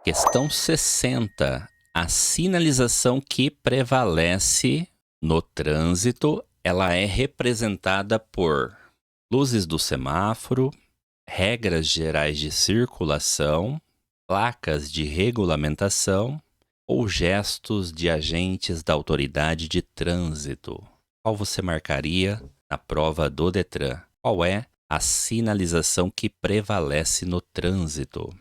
Questão 60. A sinalização que prevalece no trânsito, ela é representada por luzes do semáforo, regras gerais de circulação, placas de regulamentação ou gestos de agentes da autoridade de trânsito. Qual você marcaria na prova do Detran? Qual é a sinalização que prevalece no trânsito?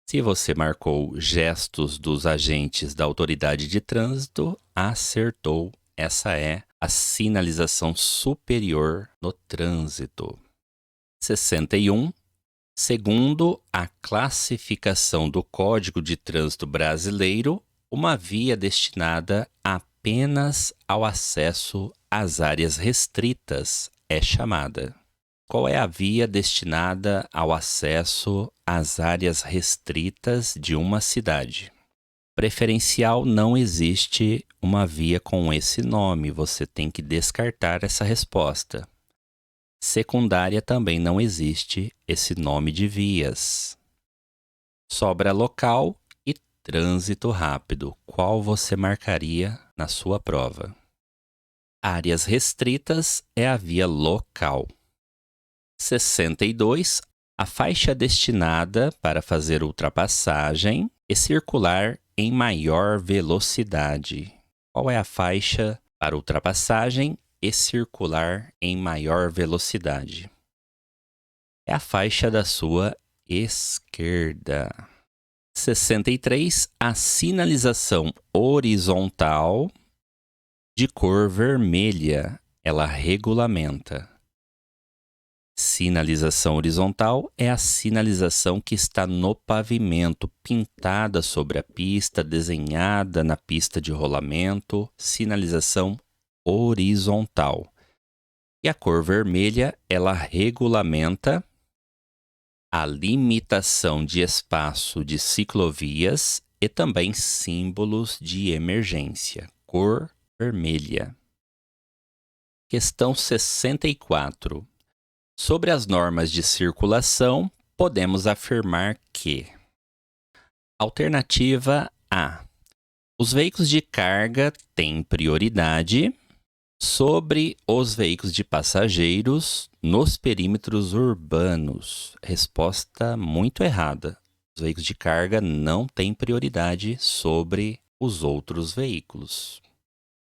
Se você marcou gestos dos agentes da autoridade de trânsito, acertou. Essa é a sinalização superior no trânsito. 61. Segundo a classificação do Código de Trânsito Brasileiro, uma via destinada apenas ao acesso às áreas restritas é chamada. Qual é a via destinada ao acesso às áreas restritas de uma cidade? Preferencial, não existe uma via com esse nome, você tem que descartar essa resposta. Secundária, também não existe esse nome de vias. Sobra local e trânsito rápido. Qual você marcaria na sua prova? Áreas restritas é a via local. 62. A faixa destinada para fazer ultrapassagem e circular em maior velocidade. Qual é a faixa para ultrapassagem e circular em maior velocidade? É a faixa da sua esquerda. 63. A sinalização horizontal de cor vermelha, ela regulamenta. Sinalização horizontal é a sinalização que está no pavimento, pintada sobre a pista, desenhada na pista de rolamento, sinalização horizontal. E a cor vermelha, ela regulamenta a limitação de espaço de ciclovias e também símbolos de emergência. Cor vermelha. Questão 64. Sobre as normas de circulação, podemos afirmar que: alternativa A. Os veículos de carga têm prioridade sobre os veículos de passageiros nos perímetros urbanos. Resposta muito errada. Os veículos de carga não têm prioridade sobre os outros veículos.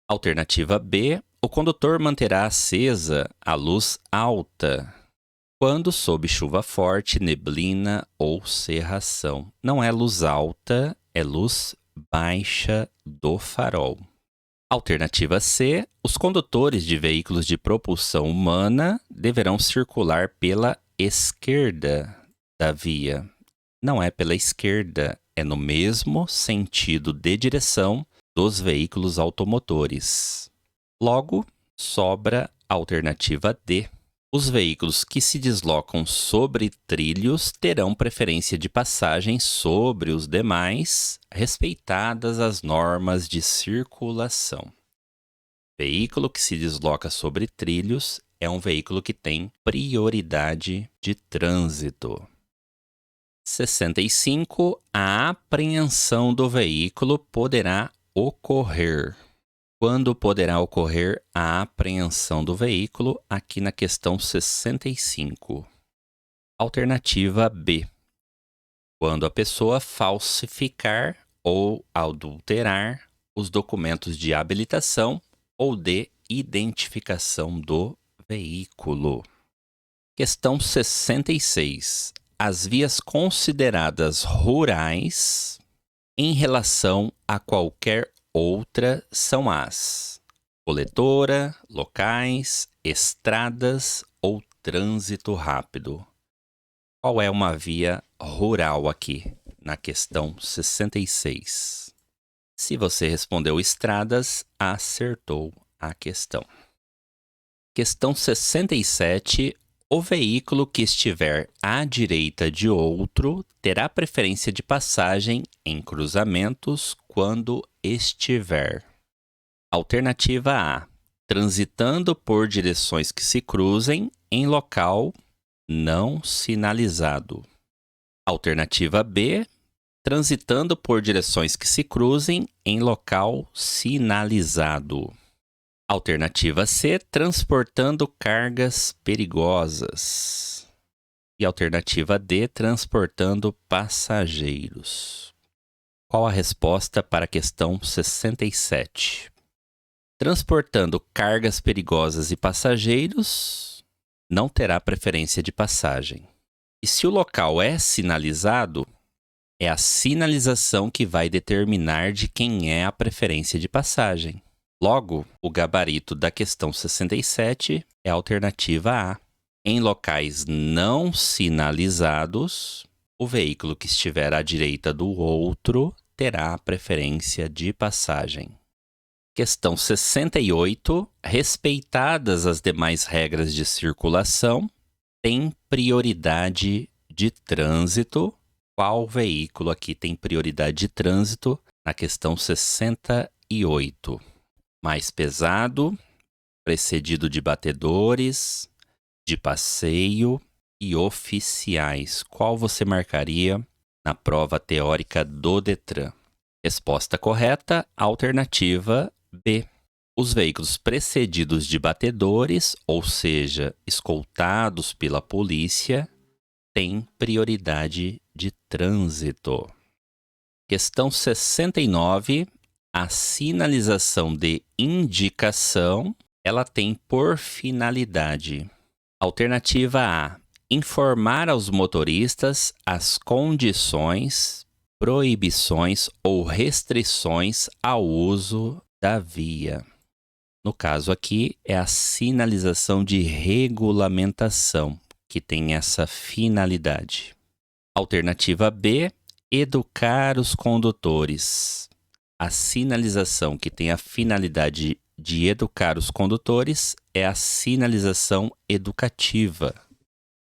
Alternativa B. O condutor manterá acesa a luz alta quando sob chuva forte, neblina ou cerração. Não é luz alta, é luz baixa do farol. Alternativa C. Os condutores de veículos de propulsão humana deverão circular pela esquerda da via. Não é pela esquerda, é no mesmo sentido de direção dos veículos automotores. Logo, sobra a alternativa D. Os veículos que se deslocam sobre trilhos terão preferência de passagem sobre os demais, respeitadas as normas de circulação. Veículo que se desloca sobre trilhos é um veículo que tem prioridade de trânsito. 65. A apreensão do veículo poderá ocorrer. Quando poderá ocorrer a apreensão do veículo? Aqui na questão 65. Alternativa B. Quando a pessoa falsificar ou adulterar os documentos de habilitação ou de identificação do veículo. Questão 66. As vias consideradas rurais em relação a qualquer outra são as coletora, locais, estradas ou trânsito rápido. Qual é uma via rural aqui na questão 66? Se você respondeu estradas, acertou a questão. Questão 67. O veículo que estiver à direita de outro terá preferência de passagem em cruzamentos quando estiver. Alternativa A. Transitando por direções que se cruzem em local não sinalizado. Alternativa B. transitando por direções que se cruzem em local sinalizado. Alternativa C, transportando cargas perigosas. E alternativa D, transportando passageiros. Qual a resposta para a questão 67? Transportando cargas perigosas e passageiros, não terá preferência de passagem. E se o local é sinalizado, é a sinalização que vai determinar de quem é a preferência de passagem. Logo, o gabarito da questão 67 é a alternativa A. Em locais não sinalizados, o veículo que estiver à direita do outro terá a preferência de passagem. Questão 68. Respeitadas as demais regras de circulação, tem prioridade de trânsito. Qual veículo aqui tem prioridade de trânsito? Na questão 68. Mais pesado, precedido de batedores, de passeio e oficiais. Qual você marcaria na prova teórica do Detran? Resposta correta, alternativa B. Os veículos precedidos de batedores, ou seja, escoltados pela polícia, têm prioridade de trânsito. Questão 69. A sinalização de indicação, ela tem por finalidade. Alternativa A, informar aos motoristas as condições, proibições ou restrições ao uso da via. No caso aqui, é a sinalização de regulamentação, que tem essa finalidade. Alternativa B, educar os condutores. A sinalização que tem a finalidade de educar os condutores é a sinalização educativa.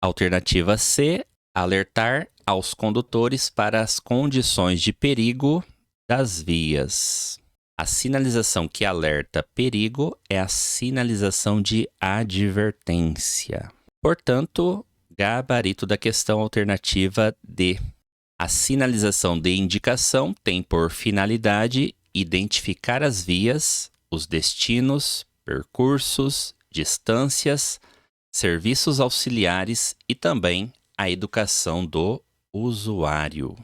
Alternativa C, alertar aos condutores para as condições de perigo das vias. A sinalização que alerta perigo é a sinalização de advertência. Portanto, gabarito da questão alternativa D. A sinalização de indicação tem por finalidade identificar as vias, os destinos, percursos, distâncias, serviços auxiliares e também a educação do usuário.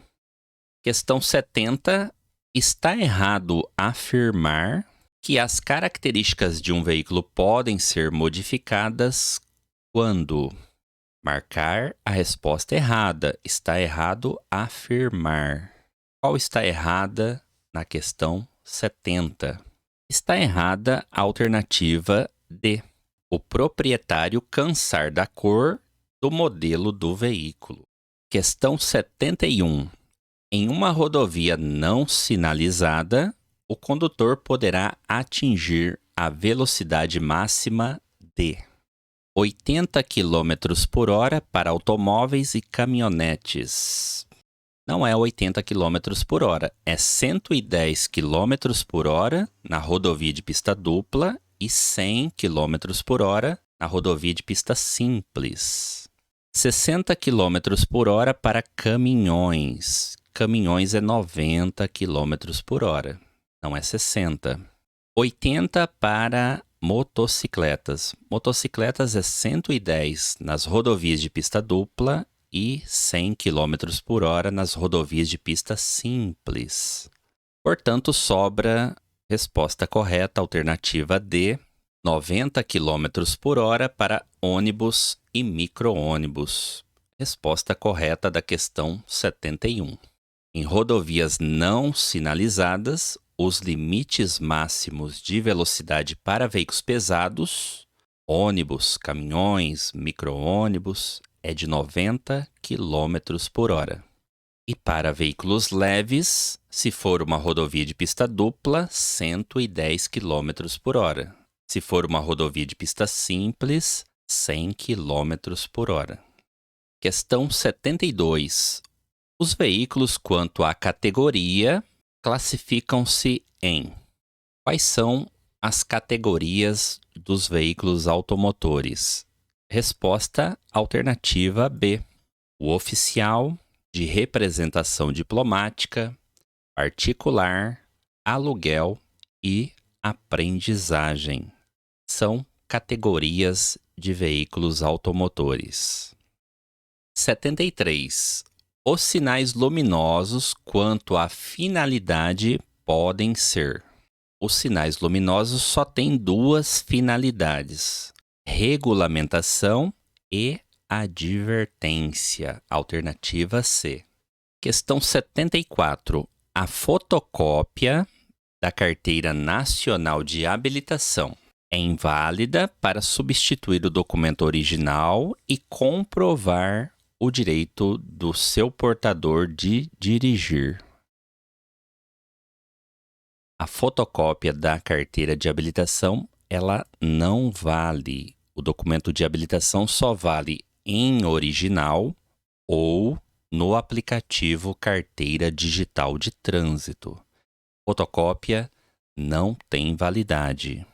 Questão 70. Está errado afirmar que as características de um veículo podem ser modificadas quando? Marcar a resposta errada. Está errado afirmar. Qual está errada na questão 70? Está errada a alternativa D. O proprietário cansar da cor do modelo do veículo. Questão 71. Em uma rodovia não sinalizada, o condutor poderá atingir a velocidade máxima de 80 km por hora para automóveis e caminhonetes. Não é 80 km por hora, é 110 km por hora na rodovia de pista dupla e 100 km por hora na rodovia de pista simples. 60 km por hora para caminhões. Caminhões é 90 km por hora, não é 60. 80 para motocicletas. Motocicletas é 110 nas rodovias de pista dupla e 100 km por hora nas rodovias de pista simples. Portanto, sobra resposta correta, alternativa D, 90 km por hora para ônibus e micro-ônibus. Resposta correta da questão 71. Em rodovias não sinalizadas, os limites máximos de velocidade para veículos pesados, ônibus, caminhões, micro-ônibus, é de 90 km por hora. E para veículos leves, se for uma rodovia de pista dupla, 110 km por hora. Se for uma rodovia de pista simples, 100 km por hora. Questão 72. Os veículos quanto à categoria classificam-se em... Quais são as categorias dos veículos automotores? Resposta alternativa B. O oficial, de representação diplomática, particular, aluguel e aprendizagem. São categorias de veículos automotores. 73. Os sinais luminosos quanto à finalidade podem ser. Os sinais luminosos só têm duas finalidades: regulamentação e advertência. Alternativa C. Questão 74. A fotocópia da Carteira Nacional de Habilitação é inválida para substituir o documento original e comprovar o direito do seu portador de dirigir. A fotocópia da carteira de habilitação, ela não vale. O documento de habilitação só vale em original ou no aplicativo Carteira Digital de Trânsito. Fotocópia não tem validade.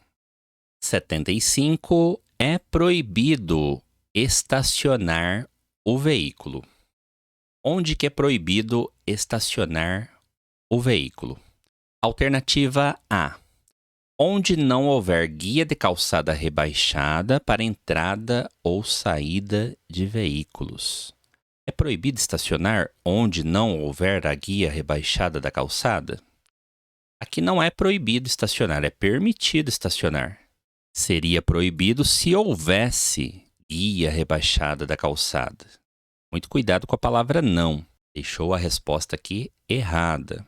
75. É proibido estacionar o veículo. Onde que é proibido estacionar o veículo? Alternativa A. Onde não houver guia de calçada rebaixada para entrada ou saída de veículos. É proibido estacionar onde não houver a guia rebaixada da calçada? Aqui não é proibido estacionar, é permitido estacionar. Seria proibido se houvesse guia rebaixada da calçada. Muito cuidado com a palavra não. Deixou a resposta aqui errada.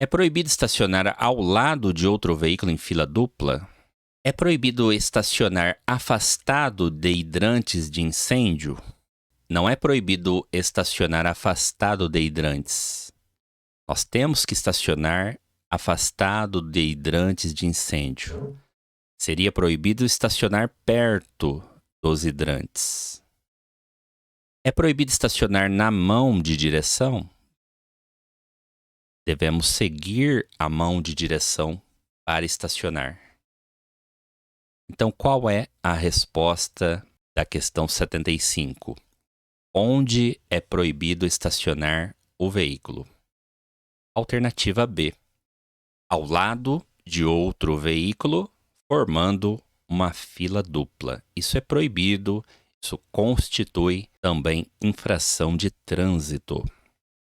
É proibido estacionar ao lado de outro veículo em fila dupla? É proibido estacionar afastado de hidrantes de incêndio? Não é proibido estacionar afastado de hidrantes. Nós temos que estacionar afastado de hidrantes de incêndio. Seria proibido estacionar perto dos hidrantes. É proibido estacionar na mão de direção? Devemos seguir a mão de direção para estacionar. Então, qual é a resposta da questão 75? Onde é proibido estacionar o veículo? Alternativa B. Ao lado de outro veículo, formando uma fila dupla. Isso é proibido, isso constitui também infração de trânsito.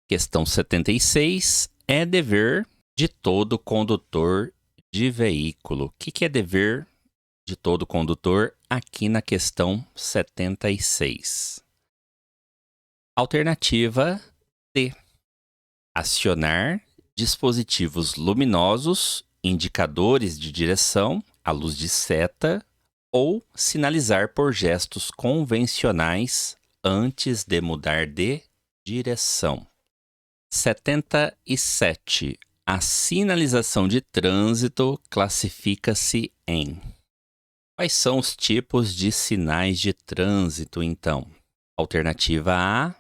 Questão 76. É dever de todo condutor de veículo. O que é dever de todo condutor aqui na questão 76? Alternativa D. Acionar dispositivos luminosos, indicadores de direção, a luz de seta, ou sinalizar por gestos convencionais antes de mudar de direção. 77. A sinalização de trânsito classifica-se em... Quais são os tipos de sinais de trânsito, então? Alternativa A,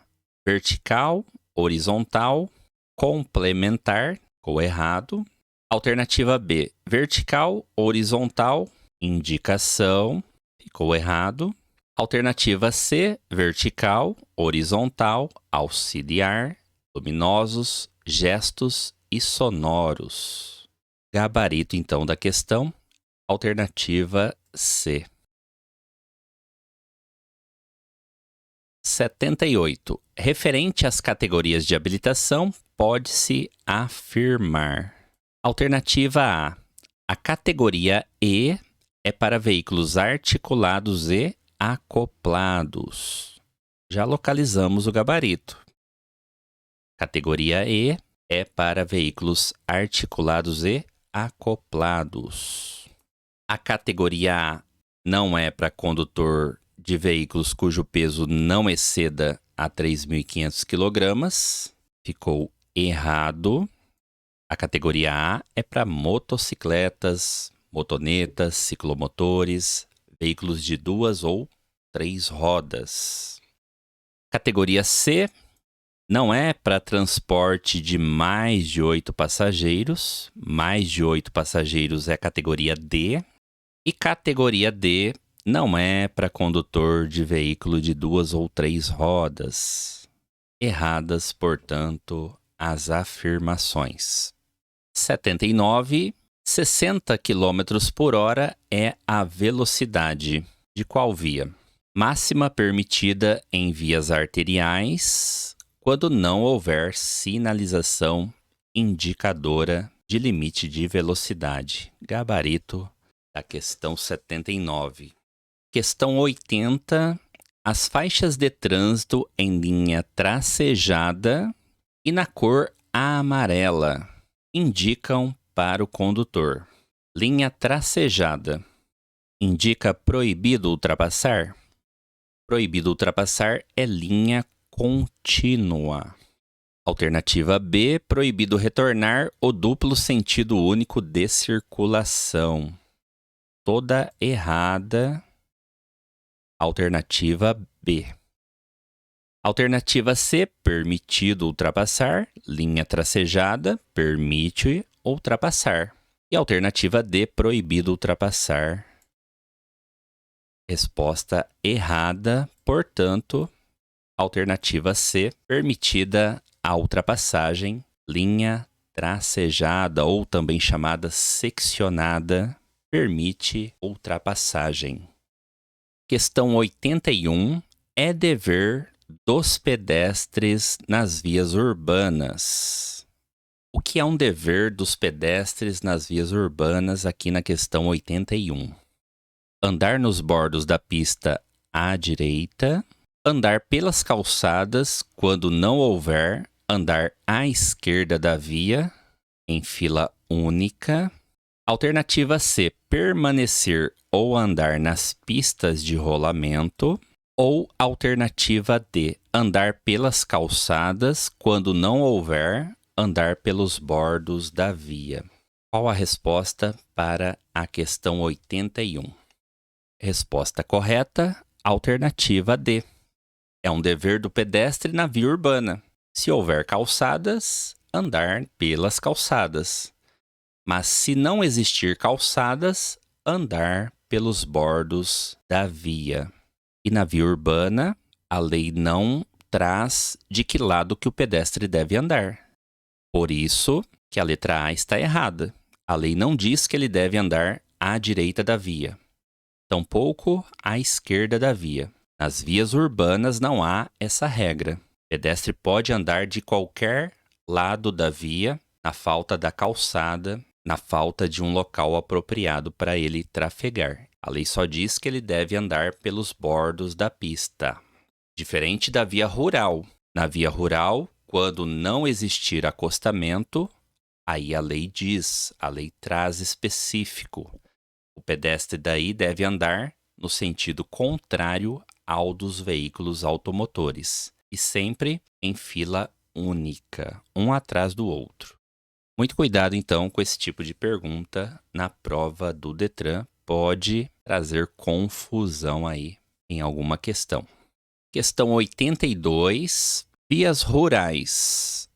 vertical, horizontal, complementar, ficou errado. Alternativa B, vertical, horizontal, indicação, ficou errado. Alternativa C, vertical, horizontal, auxiliar, luminosos, gestos e sonoros. Gabarito, então, da questão. Alternativa C. 78. Referente às categorias de habilitação, pode-se afirmar. Alternativa A. A categoria E é para veículos articulados e acoplados. Já localizamos o gabarito. Categoria E é para veículos articulados e acoplados. A categoria A não é para condutor de veículos cujo peso não exceda a 3.500 kg. Ficou errado. A categoria A é para motocicletas, motonetas, ciclomotores, veículos de 2 ou 3 rodas. Categoria C não é para transporte de mais de 8 passageiros. Mais de 8 passageiros é a categoria D. E categoria D não é para condutor de veículo de 2 ou 3 rodas. Erradas, portanto, as afirmações. 79. 60 km por hora é a velocidade de qual via? Máxima permitida em vias arteriais quando não houver sinalização indicadora de limite de velocidade. Gabarito da questão 79. Questão 80. As faixas de trânsito em linha tracejada e na cor amarela indicam para o condutor. Linha tracejada indica proibido ultrapassar? Proibido ultrapassar é linha contínua. Alternativa B, proibido retornar ou duplo sentido único de circulação. Toda errada. Alternativa B. Alternativa C, permitido ultrapassar. Linha tracejada, permite ultrapassar. E alternativa D, proibido ultrapassar. Resposta errada, portanto, alternativa C, permitida a ultrapassagem, linha tracejada ou também chamada seccionada, permite ultrapassagem. Questão 81. É dever dos pedestres nas vias urbanas. O que é um dever dos pedestres nas vias urbanas aqui na questão 81? Andar nos bordos da pista à direita, andar pelas calçadas quando não houver, andar à esquerda da via, em fila única. Alternativa C, permanecer ou andar nas pistas de rolamento. Ou alternativa D, andar pelas calçadas quando não houver, andar pelos bordos da via. Qual a resposta para a questão 81? Resposta correta, alternativa D. É um dever do pedestre na via urbana. Se houver calçadas, andar pelas calçadas. Mas se não existir calçadas, andar pelos bordos da via. E na via urbana, a lei não traz de que lado que o pedestre deve andar. Por isso que a letra A está errada. A lei não diz que ele deve andar à direita da via, tampouco à esquerda da via. Nas vias urbanas não há essa regra. O pedestre pode andar de qualquer lado da via, na falta da calçada, na falta de um local apropriado para ele trafegar. A lei só diz que ele deve andar pelos bordos da pista. Diferente da via rural. Na via rural, quando não existir acostamento, aí a lei diz, a lei traz específico. O pedestre daí deve andar no sentido contrário ao dos veículos automotores e sempre em fila única, um atrás do outro. Muito cuidado, então, com esse tipo de pergunta na prova do Detran. Pode trazer confusão aí em alguma questão. Questão 82. Vias rurais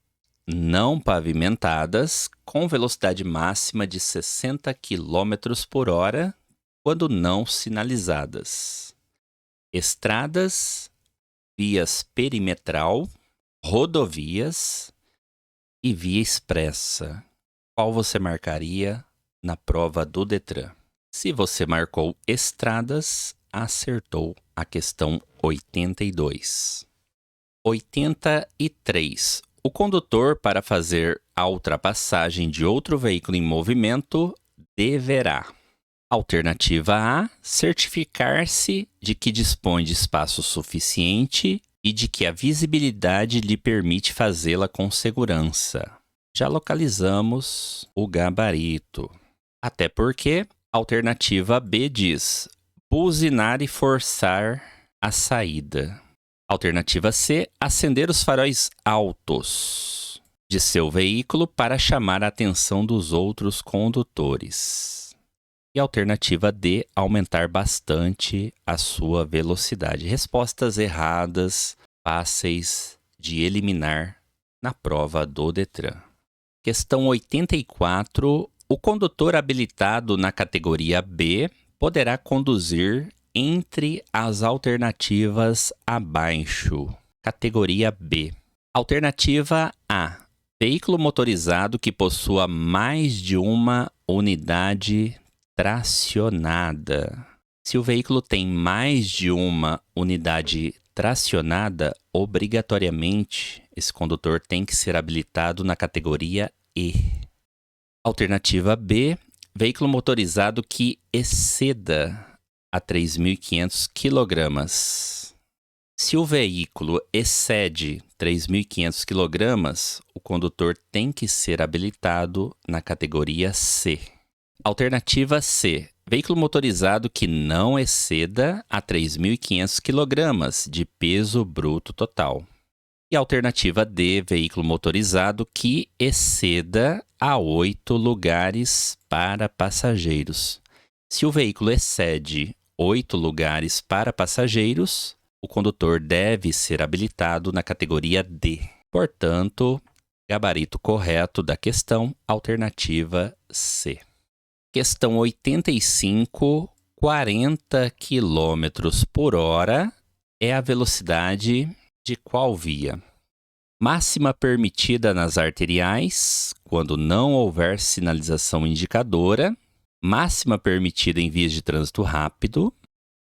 não pavimentadas com velocidade máxima de 60 km por hora quando não sinalizadas. Estradas, vias perimetral, rodovias e via expressa. Qual você marcaria na prova do Detran? Se você marcou estradas, acertou a questão 82. 83. O condutor, para fazer a ultrapassagem de outro veículo em movimento, deverá. Alternativa A, certificar-se de que dispõe de espaço suficiente e de que a visibilidade lhe permite fazê-la com segurança. Já localizamos o gabarito. Até porque alternativa B diz buzinar e forçar a saída. Alternativa C, acender os faróis altos de seu veículo para chamar a atenção dos outros condutores. E alternativa D, aumentar bastante a sua velocidade. Respostas erradas, fáceis de eliminar na prova do Detran. Questão 84. O condutor habilitado na categoria B poderá conduzir entre as alternativas abaixo. Categoria B. Alternativa A. Veículo motorizado que possua mais de uma unidade tracionada. Se o veículo tem mais de uma unidade tracionada, obrigatoriamente esse condutor tem que ser habilitado na categoria E. Alternativa B. Veículo motorizado que exceda a 3.500 kg. Se o veículo excede 3.500 kg, o condutor tem que ser habilitado na categoria C. Alternativa C. Veículo motorizado que não exceda a 3.500 kg de peso bruto total. E alternativa D. Veículo motorizado que exceda a 8 lugares para passageiros. Se o veículo excede 8 lugares para passageiros, o condutor deve ser habilitado na categoria D. Portanto, gabarito correto da questão, alternativa C. Questão 85, 40 km por hora é a velocidade de qual via? Máxima permitida nas arteriais, quando não houver sinalização indicadora. Máxima permitida em vias de trânsito rápido.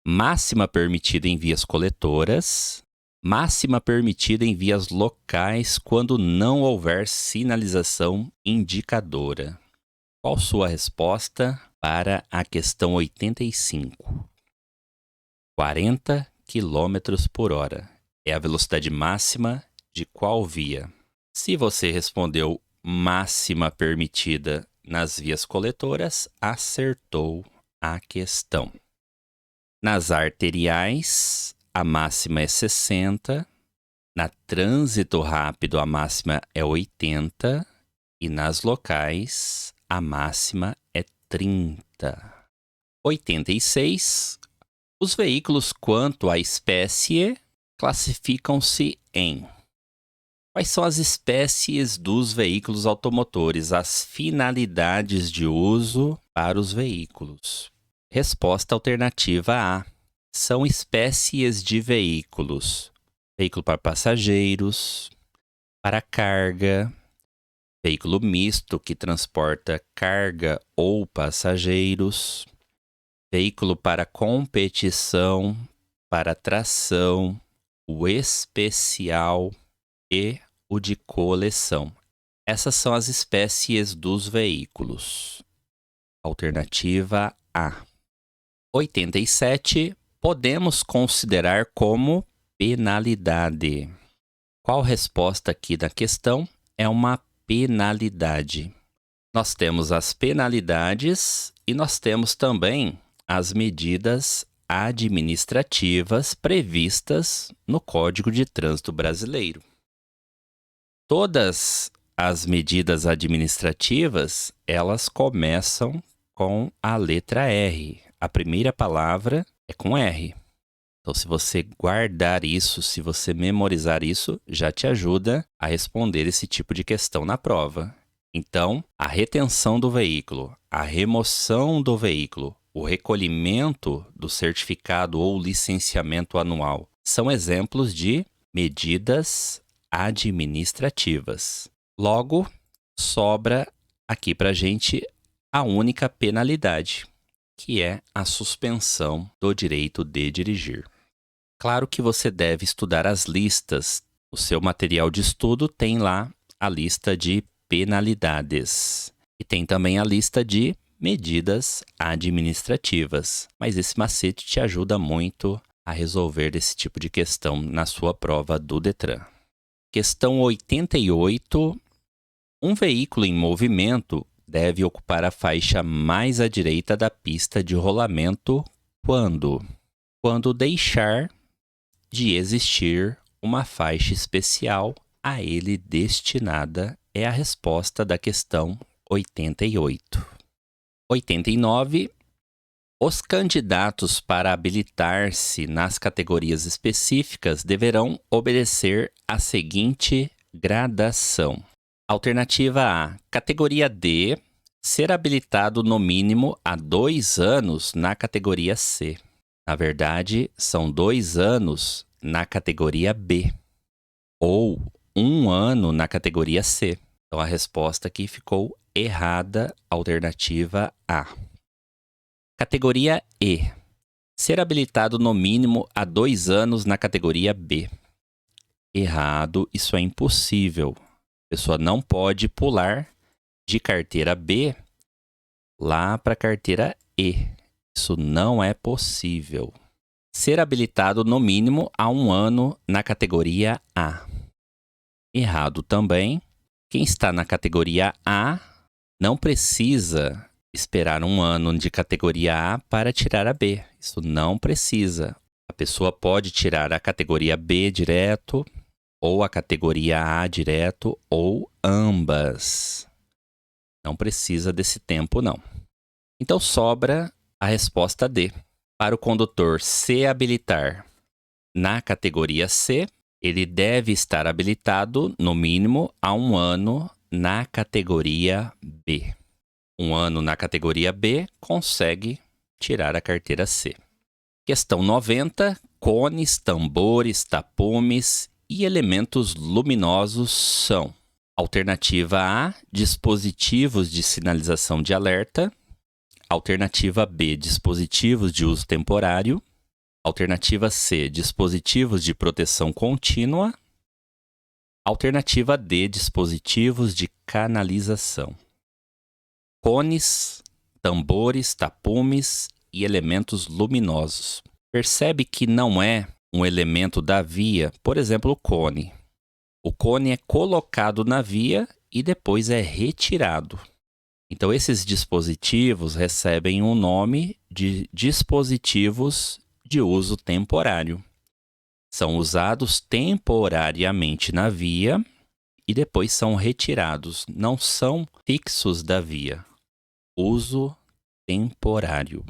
Máxima permitida em vias coletoras. Máxima permitida em vias locais, quando não houver sinalização indicadora. Qual sua resposta para a questão 85? 40 km por hora é a velocidade máxima de qual via? Se você respondeu máxima permitida nas vias coletoras, acertou a questão. Nas arteriais, a máxima é 60. Na trânsito rápido, a máxima é 80. E nas locais, a máxima é 30. 86. Os veículos quanto à espécie classificam-se em... Quais são as espécies dos veículos automotores, as finalidades de uso para os veículos? Resposta alternativa A. São espécies de veículos: veículo para passageiros, para carga, veículo misto que transporta carga ou passageiros, veículo para competição, para tração, o especial e o de coleção. Essas são as espécies dos veículos. Alternativa A. 87. Podemos considerar como penalidade. Qual resposta aqui da questão é uma penalidade? Nós temos as penalidades e nós temos também as medidas administrativas previstas no Código de Trânsito Brasileiro. Todas as medidas administrativas, elas começam com a letra R. A primeira palavra é com R. Então, se você guardar isso, se você memorizar isso, já te ajuda a responder esse tipo de questão na prova. Então, a retenção do veículo, a remoção do veículo, o recolhimento do certificado ou licenciamento anual são exemplos de medidas administrativas. Logo, sobra aqui para a gente a única penalidade, que é a suspensão do direito de dirigir. Claro que você deve estudar as listas. O seu material de estudo tem lá a lista de penalidades. E tem também a lista de medidas administrativas. Mas esse macete te ajuda muito a resolver esse tipo de questão na sua prova do Detran. Questão 88. Um veículo em movimento deve ocupar a faixa mais à direita da pista de rolamento quando? Quando deixar de existir uma faixa especial a ele destinada, é a resposta da questão 88. 89. Os candidatos para habilitar-se nas categorias específicas deverão obedecer a seguinte gradação. Alternativa A. Categoria D. Ser habilitado no mínimo há 2 anos na categoria C. Na verdade, são 2 anos na categoria B. Ou 1 ano na categoria C. Então, a resposta aqui ficou errada, alternativa A. Categoria E. Ser habilitado no mínimo há 2 anos na categoria B. Errado, isso é impossível. A pessoa não pode pular de carteira B lá para a carteira E. Isso não é possível. Ser habilitado no mínimo há 1 ano na categoria A. Errado também. Quem está na categoria A não precisa esperar 1 ano de categoria A para tirar a B. Isso não precisa. A pessoa pode tirar a categoria B direto, ou a categoria A direto, ou ambas. Não precisa desse tempo, não. Então, sobra a resposta D. Para o condutor se habilitar na categoria C, ele deve estar habilitado, no mínimo, há 1 ano na categoria B. 1 ano na categoria B, consegue tirar a carteira C. Questão 90. Cones, tambores, tapumes e elementos luminosos são: alternativa A, dispositivos de sinalização de alerta. Alternativa B, dispositivos de uso temporário. Alternativa C, dispositivos de proteção contínua. Alternativa D, dispositivos de canalização. Cones, tambores, tapumes e elementos luminosos. Percebe que não é um elemento da via, por exemplo, o cone. O cone é colocado na via e depois é retirado. Então, esses dispositivos recebem o nome de dispositivos de uso temporário. São usados temporariamente na via e depois são retirados. Não são fixos da via. Uso temporário.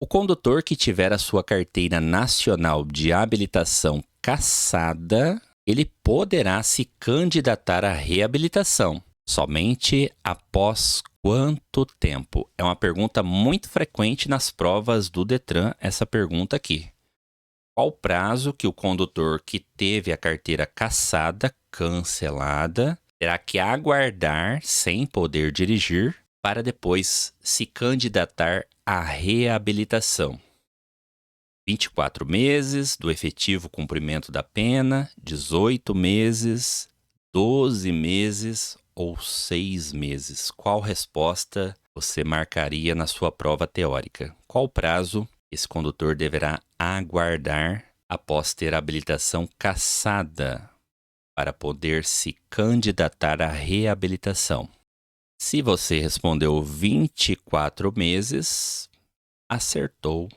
O condutor que tiver a sua carteira nacional de habilitação cassada, ele poderá se candidatar à reabilitação. Somente após quanto tempo? É uma pergunta muito frequente nas provas do Detran, essa pergunta aqui. Qual o prazo que o condutor que teve a carteira cassada, cancelada, terá que aguardar sem poder dirigir para depois se candidatar à reabilitação? 24 meses do efetivo cumprimento da pena, 18 meses, 12 meses ou 6 meses? Qual resposta você marcaria na sua prova teórica? Qual prazo esse condutor deverá aguardar após ter a habilitação cassada para poder se candidatar à reabilitação? Se você respondeu 24 meses, acertou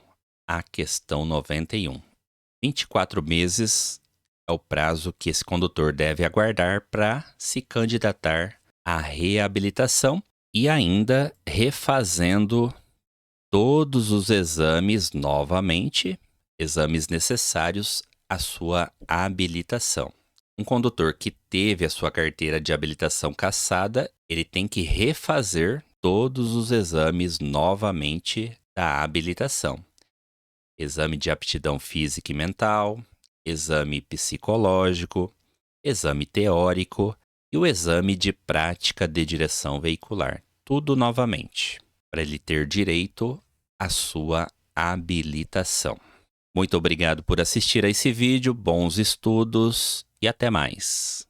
a questão 91. 24 meses é o prazo que esse condutor deve aguardar para se candidatar à reabilitação e ainda refazendo todos os exames novamente, exames necessários à sua habilitação. Um condutor que teve a sua carteira de habilitação cassada, ele tem que refazer todos os exames novamente da habilitação. Exame de aptidão física e mental, exame psicológico, exame teórico e o exame de prática de direção veicular. Tudo novamente, para ele ter direito à sua habilitação. Muito obrigado por assistir a esse vídeo, bons estudos e até mais.